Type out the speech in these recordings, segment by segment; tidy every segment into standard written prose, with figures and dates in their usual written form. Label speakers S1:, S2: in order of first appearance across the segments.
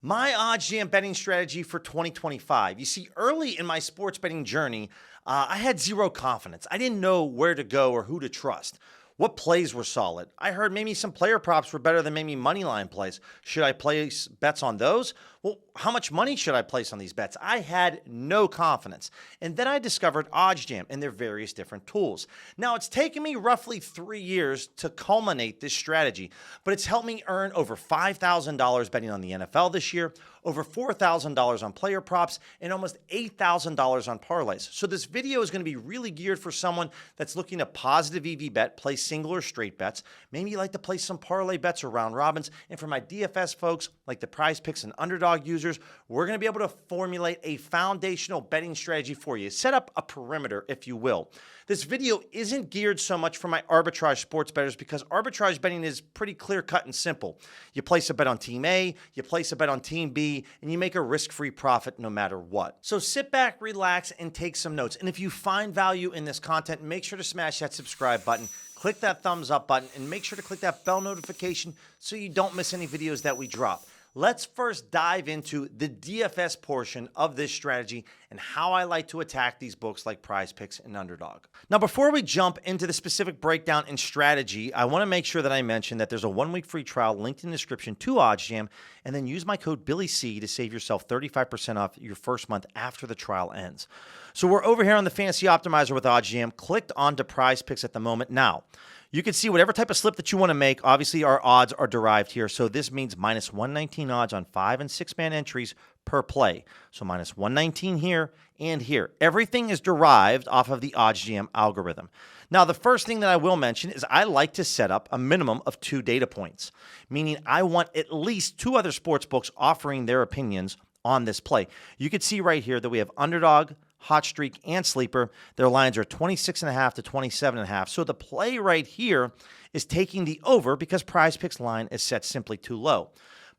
S1: My OddsJam betting strategy for 2025. You see, early in my sports betting journey, I had zero confidence. I didn't know where to go or who to trust. What plays were solid? I heard maybe some player props were better than maybe Moneyline plays. Should I place bets on those? Well, how much money should I place on these bets? I had no confidence. And then I discovered OddsJam and their various different tools. Now, it's taken me roughly 3 years to culminate this strategy, but it's helped me earn over $5,000 betting on the NFL this year, over $4,000 on player props, and almost $8,000 on parlays. So this video is going to be really geared for someone that's looking to positive EV bet, play single or straight bets. Maybe you like to play some parlay bets or round robins. And for my DFS folks, like the Prize Picks and Underdog users, we're going to be able to formulate a foundational betting strategy for you. Set up a perimeter, if you will. This video isn't geared so much for my arbitrage sports bettors because arbitrage betting is pretty clear cut and simple. You place a bet on team A, you place a bet on team B, and you make a risk-free profit no matter what. So sit back, relax, and take some notes. And if you find value in this content, make sure to smash that subscribe button, click that thumbs up button, and make sure to click that bell notification so you don't miss any videos that we drop. Let's first dive into the DFS portion of this strategy and how I like to attack these books like Prize Picks and Underdog. Now, before we jump into the specific breakdown and strategy, I want to make sure that I mention that there's a 1-week free trial linked in the description to OddsJam, and then use my code BillyC to save yourself 35% off your first month after the trial ends. So we're over here on the Fantasy Optimizer with OddsJam, clicked onto Prize Picks at the moment. Now, you can see whatever type of slip that you want to make. Obviously, our odds are derived here. So this means minus 119 odds on 5- and 6-man entries per play. So minus 119 here and here. Everything is derived off of the OddsJam algorithm. Now, the first thing that I will mention is I like to set up a minimum of 2 data points, meaning I want at least 2 other sports books offering their opinions on this play. You can see right here that we have Underdog, Hot Streak, and Sleeper. Their lines are 26.5 to 27.5. So the play right here is taking the over because Prize Picks line is set simply too low.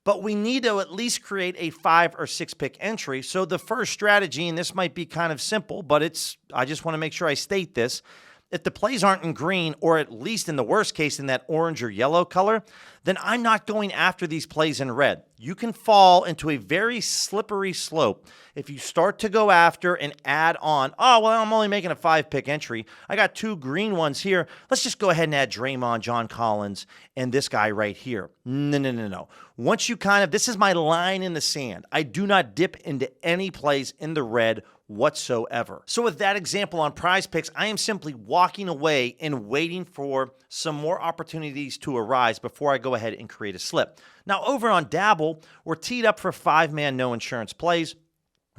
S1: But we need to at least create a 5 or 6 pick entry. So the first strategy, and this might be kind of simple, but I just want to make sure I state this. If the plays aren't in green, or at least in the worst case in that orange or yellow color, then I'm not going after these plays in red. You can fall into a very slippery slope if you start to go after and add on, oh, well, I'm only making a 5-pick entry. I got 2 green ones here. Let's just go ahead and add Draymond, John Collins, and this guy right here. No. Once you this is my line in the sand. I do not dip into any plays in the red whatsoever. So with that example on Prize Picks, I am simply walking away and waiting for some more opportunities to arise before I go ahead and create a slip. Now over on Dabble, we're teed up for 5-man no insurance plays.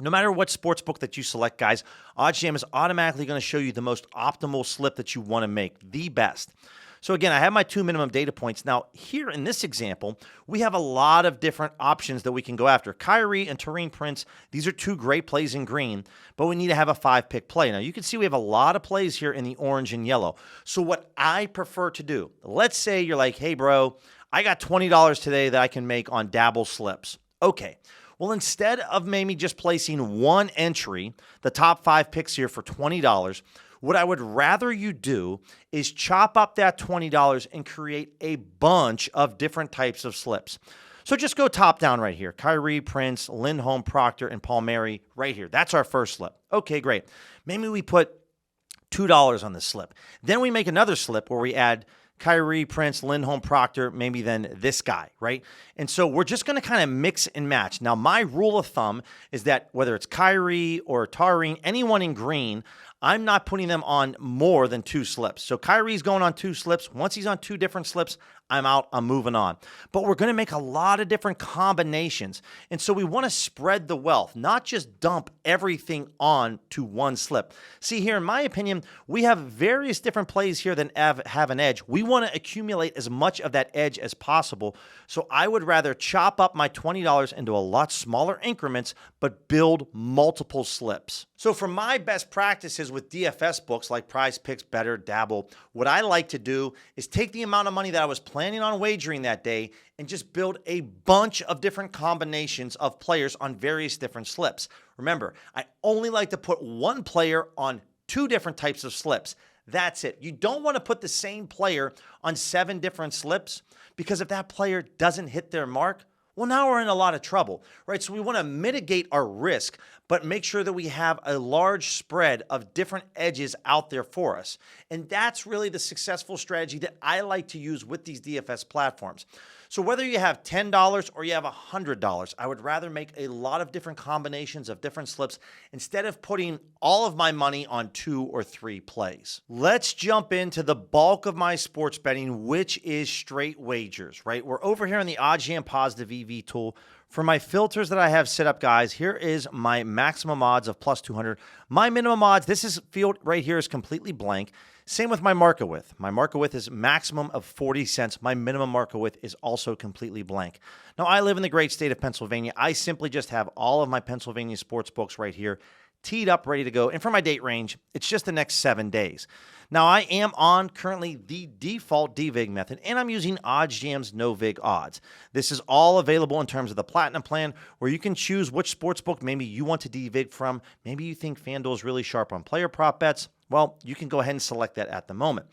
S1: No matter what sportsbook that you select, guys, OddsJam is automatically going to show you the most optimal slip that you want to make, the best. So again, I have my 2 minimum data points. Now, here in this example, we have a lot of different options that we can go after. Kyrie and Taurean Prince, these are 2 great plays in green, but we need to have a 5-pick play. Now, you can see we have a lot of plays here in the orange and yellow. So what I prefer to do, let's say you're like, hey, bro, I got $20 today that I can make on Dabble slips. Okay. Well, instead of maybe just placing 1 entry, the top 5 picks here for $20, what I would rather you do is chop up that $20 and create a bunch of different types of slips. So just go top down right here. Kyrie, Prince, Lindholm, Proctor, and Palmieri right here. That's our first slip. Okay, great. Maybe we put $2 on this slip. Then we make another slip where we add Kyrie, Prince, Lindholm, Proctor, maybe then this guy, right? And so we're just going to kind of mix and match. Now, my rule of thumb is that whether it's Kyrie or Taurean, anyone in green, I'm not putting them on more than 2 slips. So Kyrie's going on 2 slips. Once he's on 2 different slips, I'm out, I'm moving on. But we're going to make a lot of different combinations. And so we want to spread the wealth, not just dump everything on to 1 slip. See here, in my opinion, we have various different plays here that have an edge. We want to accumulate as much of that edge as possible. So I would rather chop up my $20 into a lot smaller increments, but build multiple slips. So for my best practices with DFS books like Prize Picks, Bettor, Dabble, what I like to do is take the amount of money that I was planning on wagering that day and just build a bunch of different combinations of players on various different slips. Remember, I only like to put 1 player on 2 different types of slips. That's it. You don't want to put the same player on 7 different slips because if that player doesn't hit their mark, Well, now we're in a lot of trouble, right? So we want to mitigate our risk, but make sure that we have a large spread of different edges out there for us. And that's really the successful strategy that I like to use with these DFS platforms. So whether you have $10 or you have $100, I would rather make a lot of different combinations of different slips instead of putting all of my money on 2 or 3 plays. Let's jump into the bulk of my sports betting, which is straight wagers, right? We're over here on the OddsJam Positive EV tool. For my filters that I have set up, guys, here is my maximum odds of plus 200. My minimum odds, this is field right here is completely blank. Same with my market width. My market width is maximum of 40 cents. My minimum market width is also completely blank. Now, I live in the great state of Pennsylvania. I simply just have all of my Pennsylvania sports books right here, teed up, ready to go. And for my date range, it's just the next 7 days. Now, I am on currently the default DVIG method, and I'm using OddsJam's no-vig odds. This is all available in terms of the Platinum plan, where you can choose which sportsbook maybe you want to DVIG from. Maybe you think FanDuel is really sharp on player prop bets. Well, you can go ahead and select that at the moment.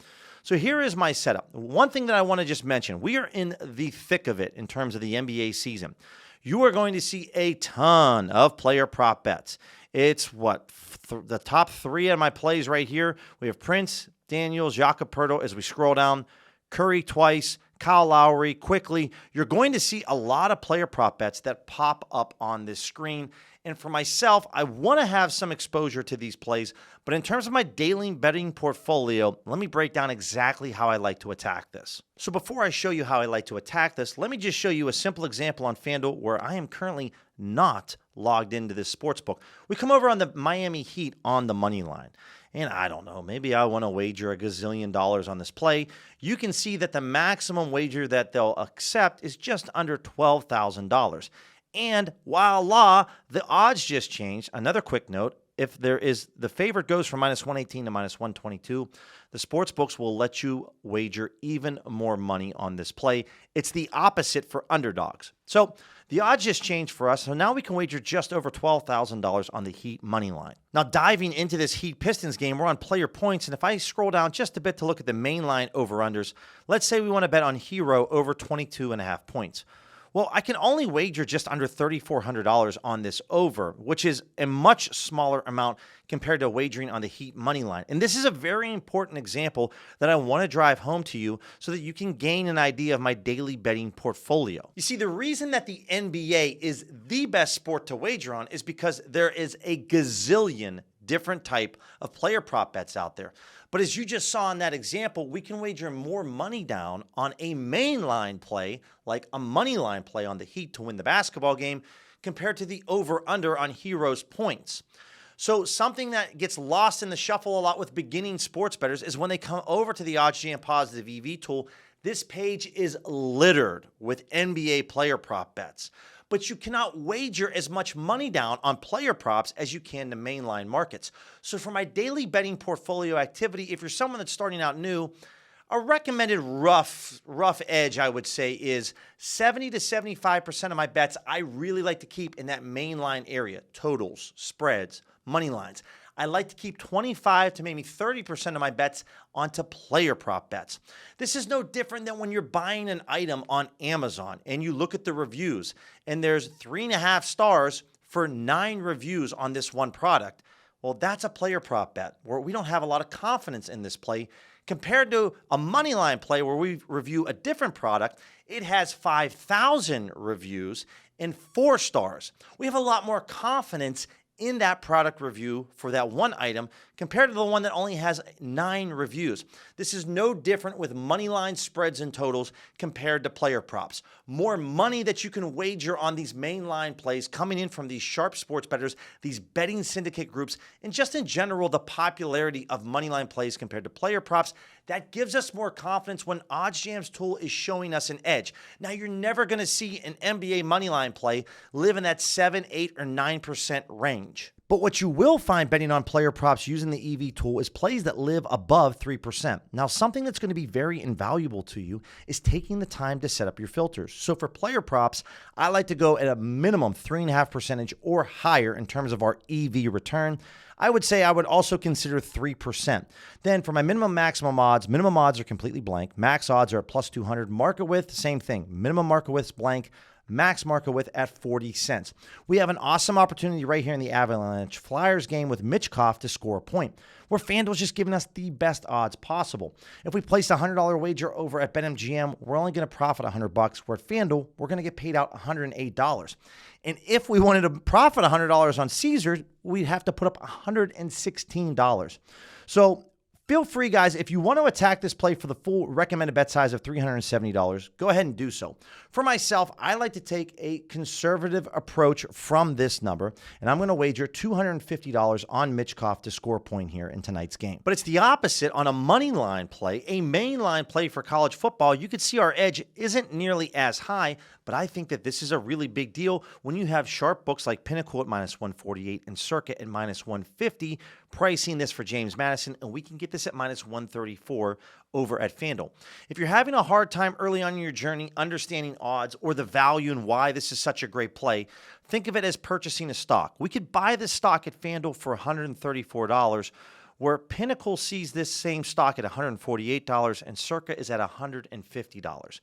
S1: So here is my setup. One thing that I want to just mention, we are in the thick of it in terms of the NBA season. You are going to see a ton of player prop bets. It's the top 3 of my plays right here. We have Prince, Daniels, Jakob Poeltl as we scroll down, Curry twice, Kyle Lowry quickly. You're going to see a lot of player prop bets that pop up on this screen. And for myself, I want to have some exposure to these plays. But in terms of my daily betting portfolio, let me break down exactly how I like to attack this. So before I show you how I like to attack this, let me just show you a simple example on FanDuel where I am currently not logged into this sportsbook. We come over on the Miami Heat on the money line. And I don't know, maybe I want to wager $1 gazillion on this play. You can see that the maximum wager that they'll accept is just under $12,000. And voila, the odds just changed. Another quick note, if the favorite goes from minus 118 to minus 122, the sports books will let you wager even more money on this play. It's the opposite for underdogs. So the odds just changed for us. So now we can wager just over $12,000 on the Heat money line. Now diving into this Heat Pistons game, we're on player points. And if I scroll down just a bit to look at the main line over-unders, let's say we want to bet on Hero over 22.5 points. Well, I can only wager just under $3,400 on this over, which is a much smaller amount compared to wagering on the Heat money line. And this is a very important example that I want to drive home to you so that you can gain an idea of my daily betting portfolio. You see, the reason that the NBA is the best sport to wager on is because there is a gazillion different type of player prop bets out there. But as you just saw in that example, we can wager more money down on a mainline play, like a money line play on the Heat to win the basketball game, compared to the over-under on Hero's points. So something that gets lost in the shuffle a lot with beginning sports bettors is when they come over to the OddsJam Positive EV tool, this page is littered with NBA player prop bets. But you cannot wager as much money down on player props as you can the mainline markets. So for my daily betting portfolio activity, if you're someone that's starting out new, a recommended rough edge, I would say, is 70 to 75% of my bets I really like to keep in that mainline area, totals, spreads, money lines. I like to keep 25 to maybe 30% of my bets onto player prop bets. This is no different than when you're buying an item on Amazon and you look at the reviews and there's 3.5 stars for 9 reviews on this one product. Well, that's a player prop bet where we don't have a lot of confidence in this play compared to a money line play where we review a different product. It has 5,000 reviews and 4 stars. We have a lot more confidence in that product review for that one item compared to the one that only has 9 reviews. This is no different with money line spreads and totals compared to player props. More money that you can wager on these mainline plays coming in from these sharp sports bettors, these betting syndicate groups, and just in general, the popularity of moneyline plays compared to player props, that gives us more confidence when OddsJam's tool is showing us an edge. Now, you're never going to see an NBA moneyline play live in that 7, 8, or 9% range. But what you will find betting on player props using the EV tool is plays that live above 3%. Now, something that's going to be very invaluable to you is taking the time to set up your filters. So for player props, I like to go at a minimum 3.5% or higher in terms of our EV return. I would say I would also consider 3%. Then for my minimum maximum odds are completely blank. Max odds are at plus 200. Market width, same thing. Minimum market width is blank. max market width at 40 cents. We have an awesome opportunity right here in the Avalanche Flyers game with Mitchkov to score a point, where FanDuel's just giving us the best odds possible. If we place a $100 wager over at BetMGM, we're only going to profit $100, where at FanDuel, we're going to get paid out $108. And if we wanted to profit $100 on Caesars, we'd have to put up $116. So feel free, guys, if you want to attack this play for the full recommended bet size of $370, go ahead and do so. For myself, I like to take a conservative approach from this number, and I'm going to wager $250 on Mitchkov to score a point here in tonight's game. But it's the opposite on a money line play, a main line play for college football. You can see our edge isn't nearly as high, but I think that this is a really big deal when you have sharp books like Pinnacle at -148 and Circuit at -150, pricing this for James Madison, and we can get this at -134 over at FanDuel. If you're having a hard time early on in your journey understanding odds or the value and why this is such a great play, think of it as purchasing a stock. We could buy this stock at FanDuel for $134, where Pinnacle sees this same stock at $148 and Circa is at $150.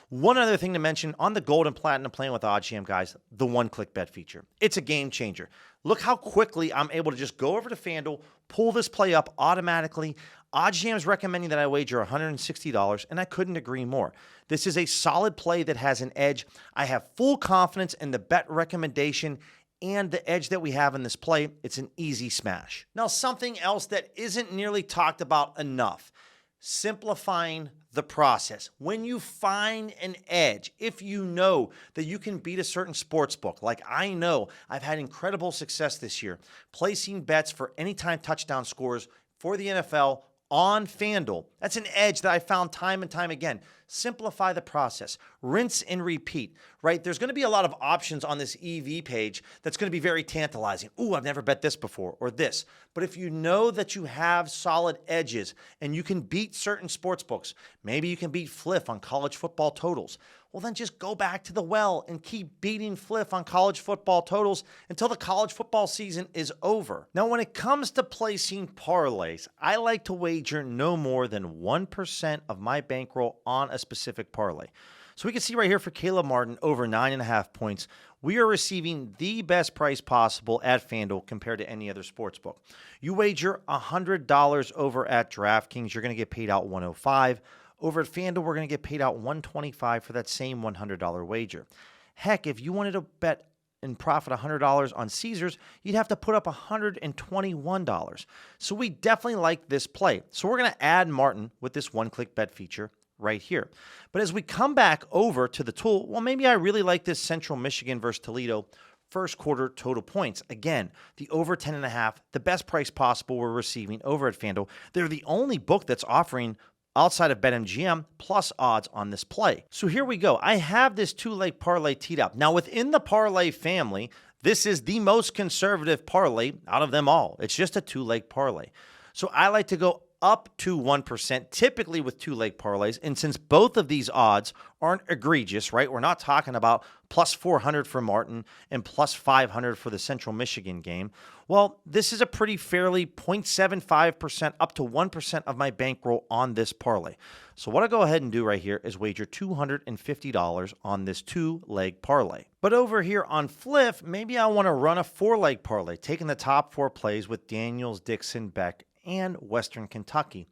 S1: One other thing to mention on the Gold and Platinum plan with OddsJam, guys, the one-click bet feature. It's a game changer. Look how quickly I'm able to just go over to FanDuel, pull this play up automatically. OddsJam is recommending that I wager $160, and I couldn't agree more. This is a solid play that has an edge. I have full confidence in the bet recommendation and the edge that we have in this play. It's an easy smash. Now, something else that isn't nearly talked about enough, simplifying the process. When you find an edge, if you know that you can beat a certain sports book, like I know I've had incredible success this year, placing bets for anytime touchdown scores for the NFL on FanDuel. That's an edge that I found time and time again. Simplify the process. Rinse and repeat, right? There's going to be a lot of options on this EV page that's going to be very tantalizing. Ooh, I've never bet this before, or this. But if you know that you have solid edges and you can beat certain sports books, maybe you can beat Fliff on college football totals, well, then just go back to the well and keep beating Fliff on college football totals until the college football season is over. Now, when it comes to placing parlays, I like to wager no more than 1% of my bankroll on a specific parlay. So we can see right here for Caleb Martin over 9.5 points, we are receiving the best price possible at FanDuel compared to any other sports book. You wager $100 over at DraftKings, you're going to get paid out $105. Over at FanDuel, we're going to get paid out $125 for that same $100 wager. Heck, if you wanted to bet and profit $100 on Caesars, you'd have to put up $121. So we definitely like this play. So we're going to add Martin with this one-click bet feature right here. But as we come back over to the tool, well, maybe I really like this Central Michigan versus Toledo first quarter total points. Again, the over 10.5, the best price possible we're receiving over at FanDuel. They're the only book that's offering outside of BetMGM plus odds on this play. So here we go. I have this two-leg parlay teed up. Now, within the parlay family, this is the most conservative parlay out of them all. It's just a two-leg parlay. So I like to go up to 1%, typically with two-leg parlays. And since both of these odds aren't egregious, right? We're not talking about plus 400 for Martin and plus 500 for the Central Michigan game. Well, this is a pretty fairly 0.75% up to 1% of my bankroll on this parlay. So what I go ahead and do right here is wager $250 on this two-leg parlay. But over here on Fliff, maybe I want to run a four-leg parlay, taking the top four plays with Daniels, Dixon, Beck, and Western Kentucky.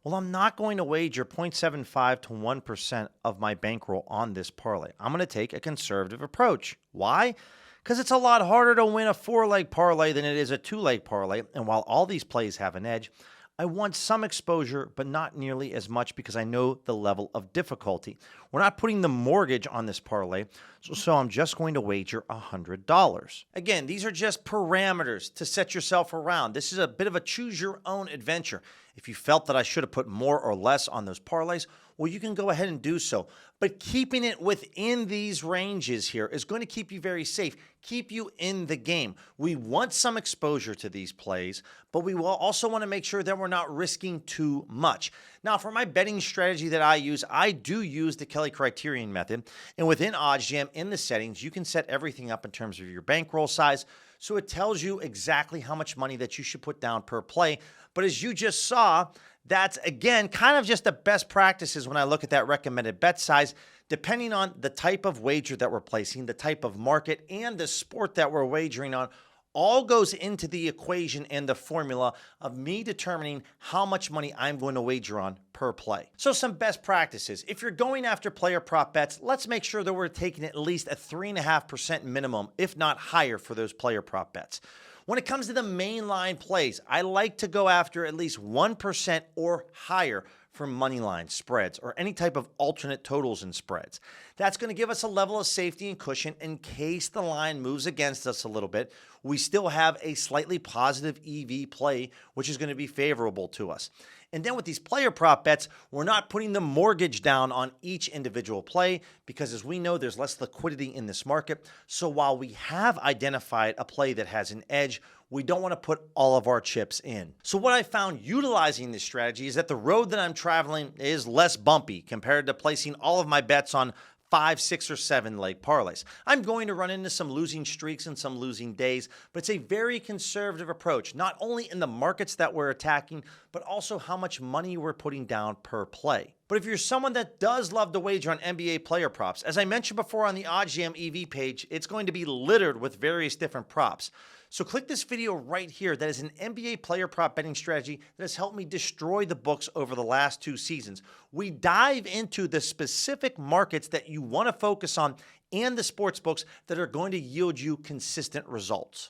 S1: Well, I'm not going to wager 0.75 to 1% of my bankroll on this parlay. I'm going to take a conservative approach. Why? Because it's a lot harder to win a four-leg parlay than it is a two-leg parlay. And while all these plays have an edge, I want some exposure, but not nearly as much because I know the level of difficulty. We're not putting the mortgage on this parlay, so I'm just going to wager $100. Again, these are just parameters to set yourself around. This is a bit of a choose-your-own adventure. If you felt that I should have put more or less on those parlays, well, you can go ahead and do so. But keeping it within these ranges here is going to keep you very safe, keep you in the game. We want some exposure to these plays, but we will also want to make sure that we're not risking too much. Now, for my betting strategy that I do use the Kelly Criterion method. And within OddsJam, in the settings, you can set everything up in terms of your bankroll size. So it tells you exactly how much money that you should put down per play. But as you just saw, that's, again, kind of just the best practices when I look at that recommended bet size Depending on the type of wager that we're placing, the type of market, and the sport that we're wagering on, all goes into the equation and the formula of me determining how much money I'm going to wager on per play. So some best practices. If you're going after player prop bets, let's make sure that we're taking at least a 3.5% minimum, if not higher, for those player prop bets. When it comes to the mainline plays, I like to go after at least 1% or higher for money line spreads or any type of alternate totals and spreads. That's going to give us a level of safety and cushion in case the line moves against us a little bit. We still have a slightly positive EV play, which is going to be favorable to us. And then with these player prop bets, we're not putting the mortgage down on each individual play because, as we know, there's less liquidity in this market. So while we have identified a play that has an edge, we don't want to put all of our chips in. So what I found utilizing this strategy is that the road that I'm traveling is less bumpy compared to placing all of my bets on 5, 6, or 7 leg parlays. I'm going to run into some losing streaks and some losing days, but it's a very conservative approach, not only in the markets that we're attacking, but also how much money we're putting down per play. But if you're someone that does love to wager on NBA player props, as I mentioned before on the OddsJam EV page, it's going to be littered with various different props. So click this video right here. That is an NBA player prop betting strategy that has helped me destroy the books over the last 2 seasons. We dive into the specific markets that you want to focus on and the sports books that are going to yield you consistent results.